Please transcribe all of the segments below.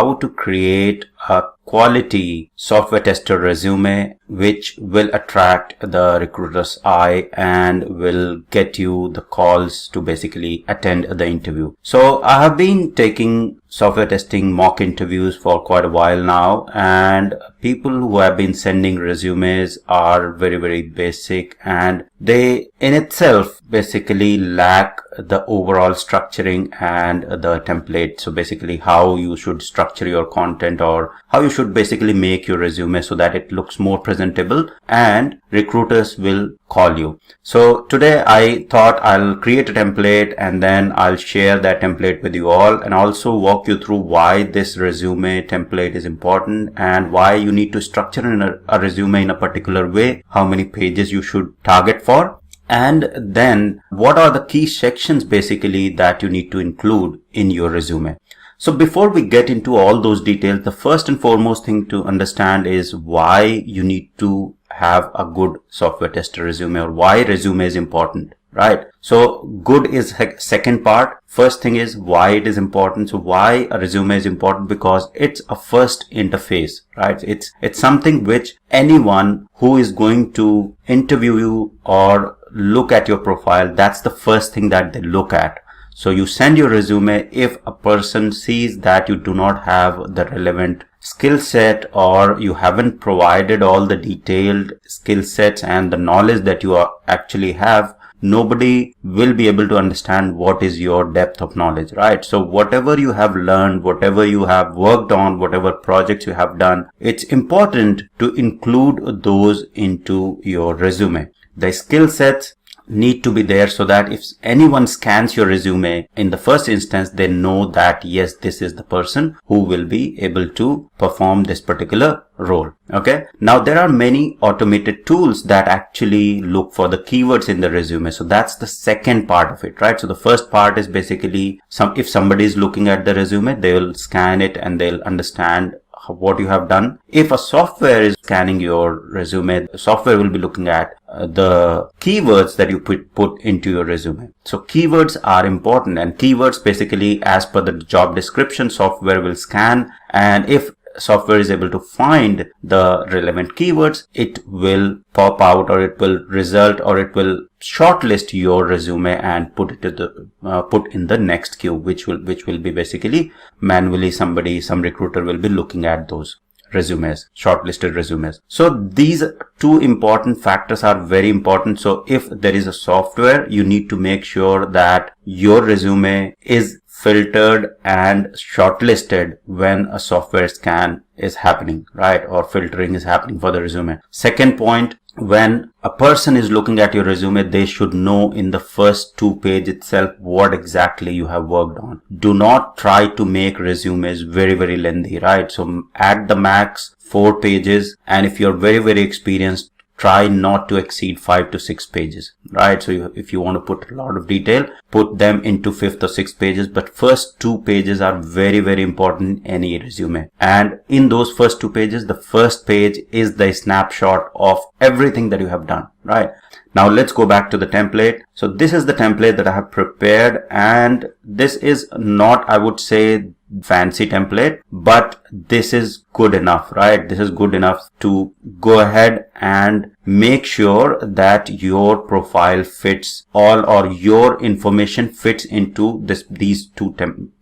how to create a quality software tester resume which will attract the recruiter's eye and will get you the calls to basically attend the interview. So I have been taking software testing mock interviews for quite a while now, and people who have been sending resumes are very basic, and they in itself basically lack the overall structuring and the template. So basically how you should structure your content, or how you should basically make your resume so that it looks more presentable and recruiters will call you. So today I thought I'll create a template and then I'll share that template with you all, and also walk you through why this resume template is important and why you need to structure a resume in a particular way, how many pages you should target for, and then what are the key sections basically that you need to include in your resume. So before we get into all those details, the first and foremost thing to understand is why you need to have a good software tester resume, or why resume is important, right? So good is second part. First thing is why it is important. So why a resume is important? Because it's a first interface, right? It's something which anyone who is going to interview you or look at your profile, that's the first thing that they look at. So you send your resume. If a person sees that you do not have the relevant skill set, or you haven't provided all the detailed skill sets and the knowledge that you actually have, nobody will be able to understand what is your depth of knowledge, right? So whatever you have learned, whatever you have worked on, whatever projects you have done, it's important to include those into your resume. The skill sets need to be there so that if anyone scans your resume in the first instance, they know that yes, this is the person who will be able to perform this particular role. Okay. Now there are many automated tools that actually look for the keywords in the resume. So that's the second part of it, right? So the first part is basically if somebody is looking at the resume, they will scan it and they'll understand what you have done. If a software is scanning your resume, the software will be looking at the keywords that you put into your resume. So keywords are important, and keywords basically, as per the job description, software will scan, and if software is able to find the relevant keywords, it will pop out, or it will result, or it will shortlist your resume and put it to put in the next queue, which will be basically manually some recruiter will be looking at those resumes, shortlisted resumes. So these two important factors are very important. So if there is a software, you need to make sure that your resume is filtered and shortlisted when a software scan is happening, right? Or filtering is happening for the resume. Second point, when a person is looking at your resume, they should know in the first 2 pages itself what exactly you have worked on. Do not try to make resumes very lengthy, right? So at the max 4 pages, and if you're very experienced, try not to exceed 5 to 6 pages, right? So if you want to put a lot of detail, put them into 5th or 6th pages, but first 2 pages are very important in any resume. And in those first 2 pages, the first page is the snapshot of everything that you have done, right? Now let's go back to the template. So this is the template that I have prepared, and this is not, I would say, fancy template, but this is good enough, right? This is good enough to go ahead and make sure that your profile fits all, or your information fits into these 2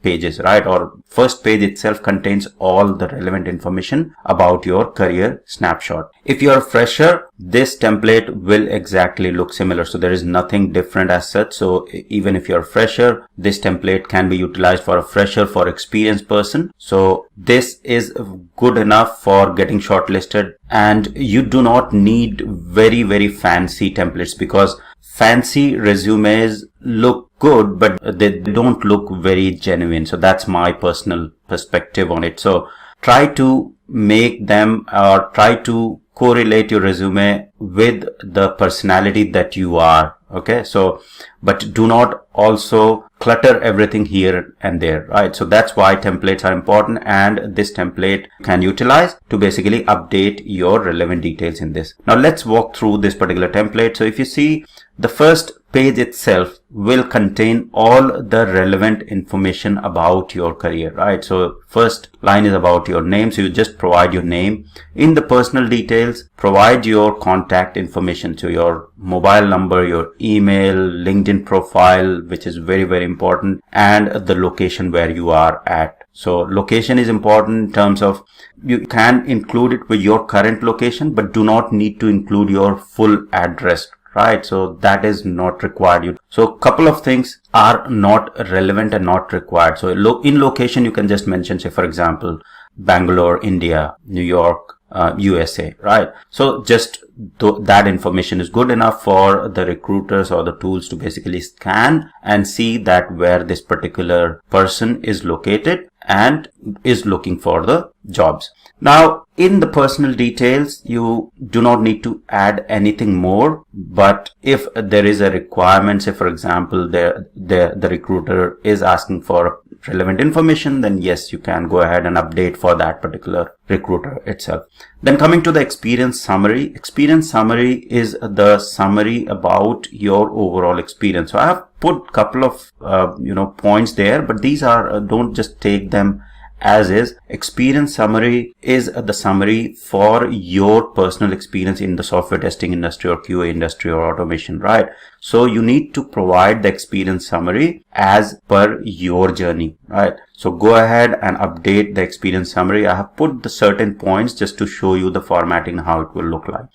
pages, right? Or first page itself contains all the relevant information about your career snapshot. If you're a fresher, this template will exactly look similar. So there is nothing different as such. So even if you're a fresher, this template can be utilized for a fresher, for experienced person. So this is good enough for getting shortlisted, and you do not need very fancy templates, because fancy resumes look good, but they don't look very genuine. So that's my personal perspective on it. So try to make them, or try to correlate your resume with the personality that you are. Okay, so but do not also clutter everything here and there, right? So that's why templates are important, and this template you can utilize to basically update your relevant details in this. Now let's walk through this particular template. So if you see, the first page itself will contain all the relevant information about your career, right? So first line is about your name, so you just provide your name. In the personal details, provide your contact information, so your mobile number, your email, LinkedIn profile, which is very, very important, and the location where you are at. So location is important in terms of you can include it with your current location, but do not need to include your full address, right? So that is not required. So a couple of things are not relevant and not required. So in location, you can just mention, say, for example, Bangalore, India, New York, USA, right? So just that information is good enough for the recruiters or the tools to basically scan and see that where this particular person is located and is looking for the jobs. Now, in the personal details, you do not need to add anything more, but if there is a requirement, say for example, the recruiter is asking for relevant information, then yes, you can go ahead and update for that particular recruiter itself. Then coming to the experience summary. Experience summary is the summary about your overall experience. So I have put couple of points there, but these are don't just take them as is. Experience summary is the summary for your personal experience in the software testing industry or QA industry or automation, right? So you need to provide the experience summary as per your journey, right? So go ahead and update the experience summary. I have put the certain points just to show you the formatting, how it will look like.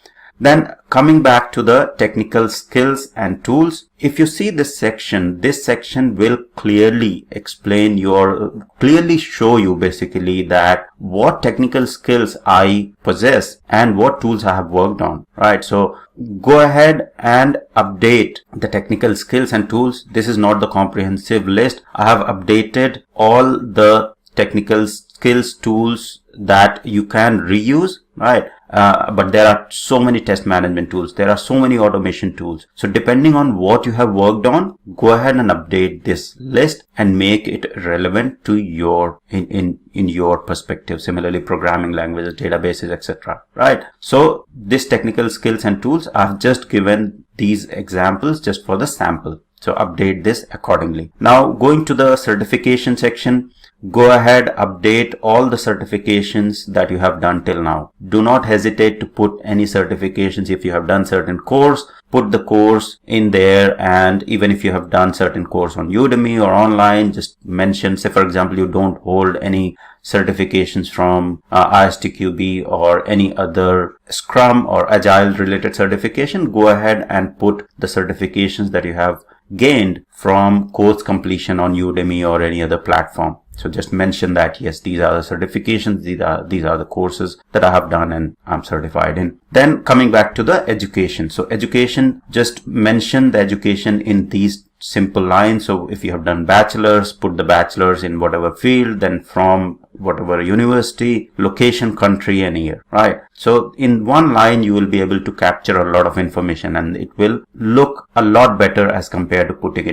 Then coming back to the technical skills and tools, if you see this section will clearly clearly show you basically that what technical skills I possess and what tools I have worked on, right? So go ahead and update the technical skills and tools. This is not the comprehensive list. I have updated all the technical skills tools that you can reuse, right? But there are so many test management tools. There are so many automation tools. So depending on what you have worked on, go ahead and update this list and make it relevant to your in your perspective. Similarly, programming languages, databases, etc. Right? So this technical skills and tools, I've just given these examples just for the sample. So update this accordingly. Now going to the certification section, go ahead, update all the certifications that you have done till now. Do not hesitate to put any certifications. If you have done certain course, put the course in there. And even if you have done certain course on Udemy or online, just mention, say for example, you don't hold any certifications from ISTQB or any other Scrum or Agile related certification, go ahead and put the certifications that you have gained from course completion on Udemy or any other platform. So just mention that, yes, these are the certifications, these are the courses that I have done and I'm certified in. Then coming back to the education. So education, just mention the education in these simple lines. So if you have done bachelor's, put the bachelor's in whatever field, then from whatever university, location, country, and year, right? So in one line, you will be able to capture a lot of information and it will look a lot better as compared to putting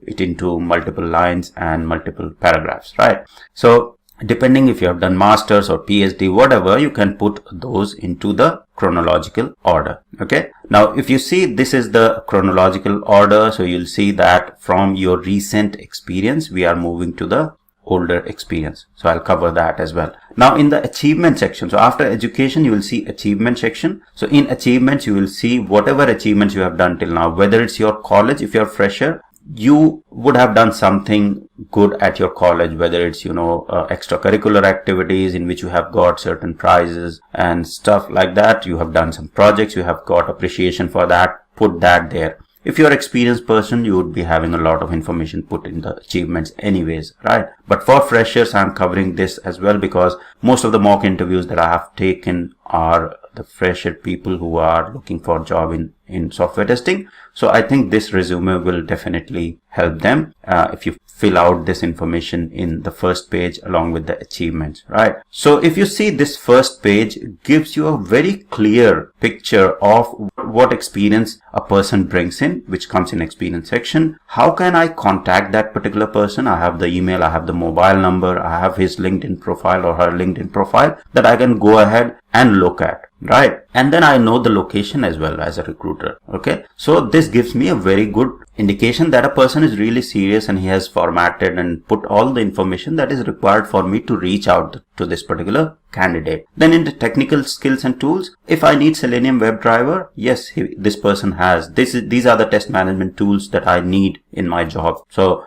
it into multiple lines and multiple paragraphs, right? So depending if you have done master's or PhD, whatever, you can put those into the chronological order. Okay. Now, if you see, this is the chronological order. So you'll see that from your recent experience, we are moving to the older experience. So I'll cover that as well. Now in the achievement section, so after education, you will see achievement section. So in achievements, you will see whatever achievements you have done till now, whether it's your college, if you're a fresher, you would have done something good at your college, whether it's, extracurricular activities in which you have got certain prizes and stuff like that. You have done some projects, you have got appreciation for that, put that there. If you're an experienced person, you would be having a lot of information put in the achievements anyways, right? But for freshers, I'm covering this as well because most of the mock interviews that I have taken are the fresher people who are looking for a job in software testing. So I think this resume will definitely help them if you fill out this information in the first page along with the achievements, right? So if you see, this first page gives you a very clear picture of what experience a person brings in, which comes in experience section. How can I contact that particular person? I have the email, I have the mobile number, I have his LinkedIn profile or her LinkedIn profile that I can go ahead and look at, right? And then I know the location as well as a recruiter. Okay, so this gives me a very good indication that a person is really serious and he has formatted and put all the information that is required for me to reach out to this particular candidate. Then in the technical skills and tools, if I need Selenium WebDriver, yes, this person has these are the test management tools that I need in my job. So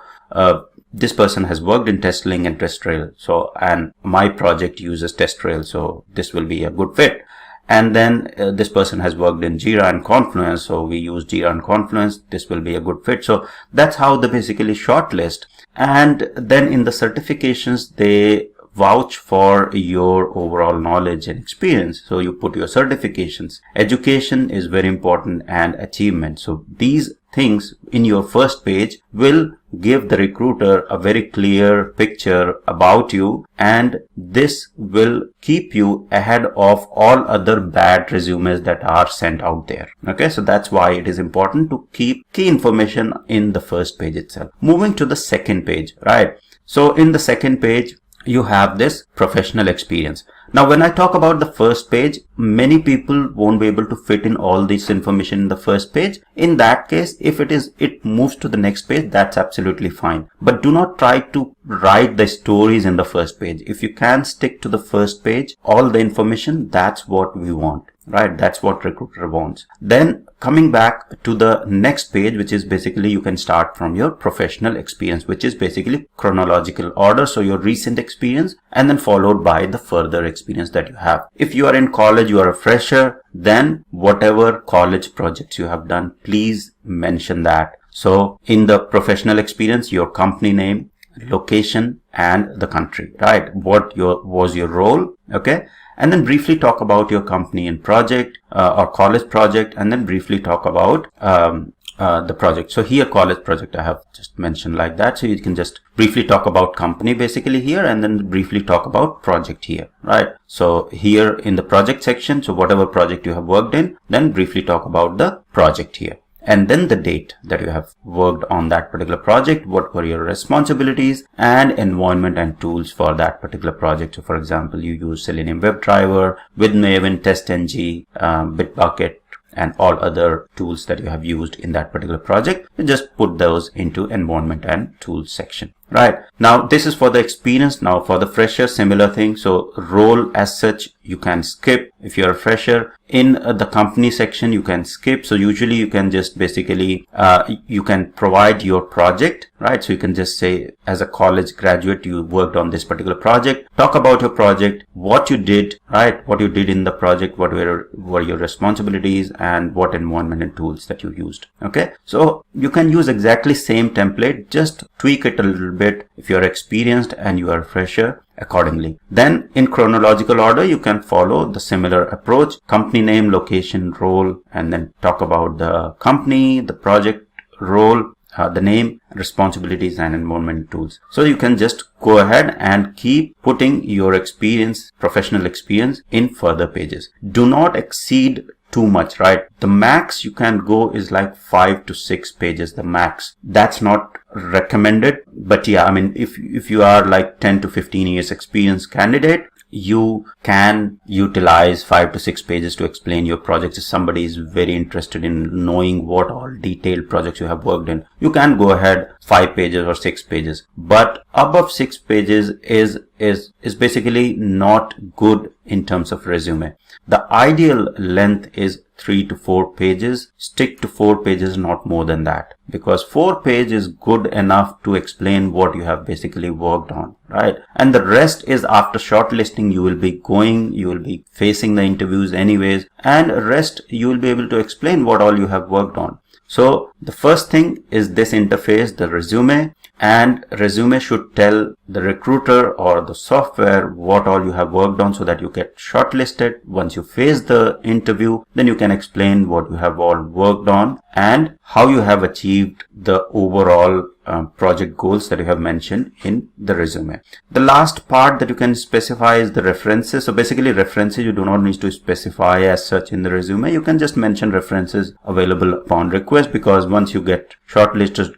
this person has worked in TestLink and TestRail, so, and my project uses TestRail, so this will be a good fit. And then this person has worked in Jira and Confluence, so we use Jira and Confluence, this will be a good fit. So that's how they basically shortlist. And then in the certifications, they vouch for your overall knowledge and experience. So you put your certifications. Education is very important, and achievement. So these things in your first page will give the recruiter a very clear picture about you, and this will keep you ahead of all other bad resumes that are sent out there. Okay, so that's why it is important to keep key information in the first page itself. Moving to the second page, right? So in the second page, you have this professional experience. Now, when I talk about the first page, many people won't be able to fit in all this information in the first page. In that case, if it moves to the next page, that's absolutely fine. But do not try to write the stories in the first page. If you can stick to the first page, all the information, that's what we want, right? That's what recruiter wants. Then coming back to the next page, which is basically you can start from your professional experience, which is basically chronological order. So your recent experience and then followed by the further experience that you have. If you are in college, you are a fresher, then whatever college projects you have done, please mention that. So in the professional experience, your company name, location, and the country, right? What was your role? Okay. And then briefly talk about your company and project or college project, and then briefly talk about the project. So here, college project, I have just mentioned like that. So you can just briefly talk about company basically here, and then briefly talk about project here, right? So here in the project section, so whatever project you have worked in, then briefly talk about the project here. And then the date that you have worked on that particular project, what were your responsibilities and environment and tools for that particular project. So for example, you use Selenium WebDriver with Maven, TestNG, Bitbucket, and all other tools that you have used in that particular project. You just put those into environment and tools section. Right. Now, this is for the experience. Now, for the fresher, similar thing. So, role as such, you can skip if you're a fresher. In the company section, you can skip. So, usually you can just basically, you can provide your project, right? So, you can just say, as a college graduate, you worked on this particular project. Talk about your project, what you did, right? What you did in the project, what were your responsibilities, and what environment and tools that you used. Okay. So, you can use exactly same template, just tweak it a little bit if you're experienced and you are a fresher accordingly. Then in chronological order, you can follow the similar approach: company name, location, role, and then talk about the company, the project, role, the name, responsibilities, and environment tools. So you can just go ahead and keep putting your experience, professional experience, in further pages. Do not exceed too much, right? The max you can go is like 5 to 6 pages, the max. That's not recommended, but yeah, I mean, if you are like 10 to 15 years experience candidate, you can utilize 5 to 6 pages to explain your projects. If somebody is very interested in knowing what all detailed projects you have worked in, you can go ahead 5 pages or 6 pages. But above 6 pages is basically not good in terms of resume. The ideal length is 3 to 4 pages. Stick to 4 pages, not more than that, because 4 pages is good enough to explain what you have basically worked on, right? And the rest is after shortlisting. You will be facing the interviews anyways, and rest you will be able to explain what all you have worked on. So the first thing is this interface, the resume, and resume should tell the recruiter or the software what all you have worked on so that you get shortlisted. Once you face the interview, then you can explain what you have all worked on and how you have achieved the overall project goals that you have mentioned in the resume. The last part that you can specify is the references. So basically references you do not need to specify as such in the resume. You can just mention references available upon request, because once you get shortlisted,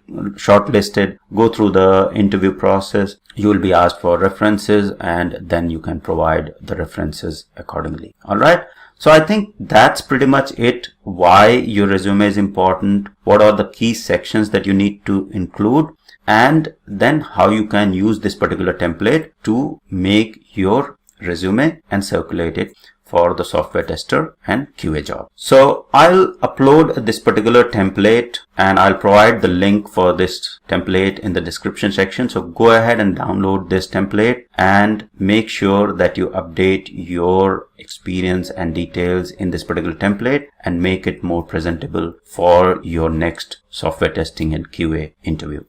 go through the interview process, you will be asked for references and then you can provide the references accordingly. All right. So I think that's pretty much it. Why your resume is important, what are the key sections that you need to include, and then how you can use this particular template to make your resume and circulate it for the software tester and QA job. So I'll upload this particular template and I'll provide the link for this template in the description section. So go ahead and download this template and make sure that you update your experience and details in this particular template and make it more presentable for your next software testing and QA interview.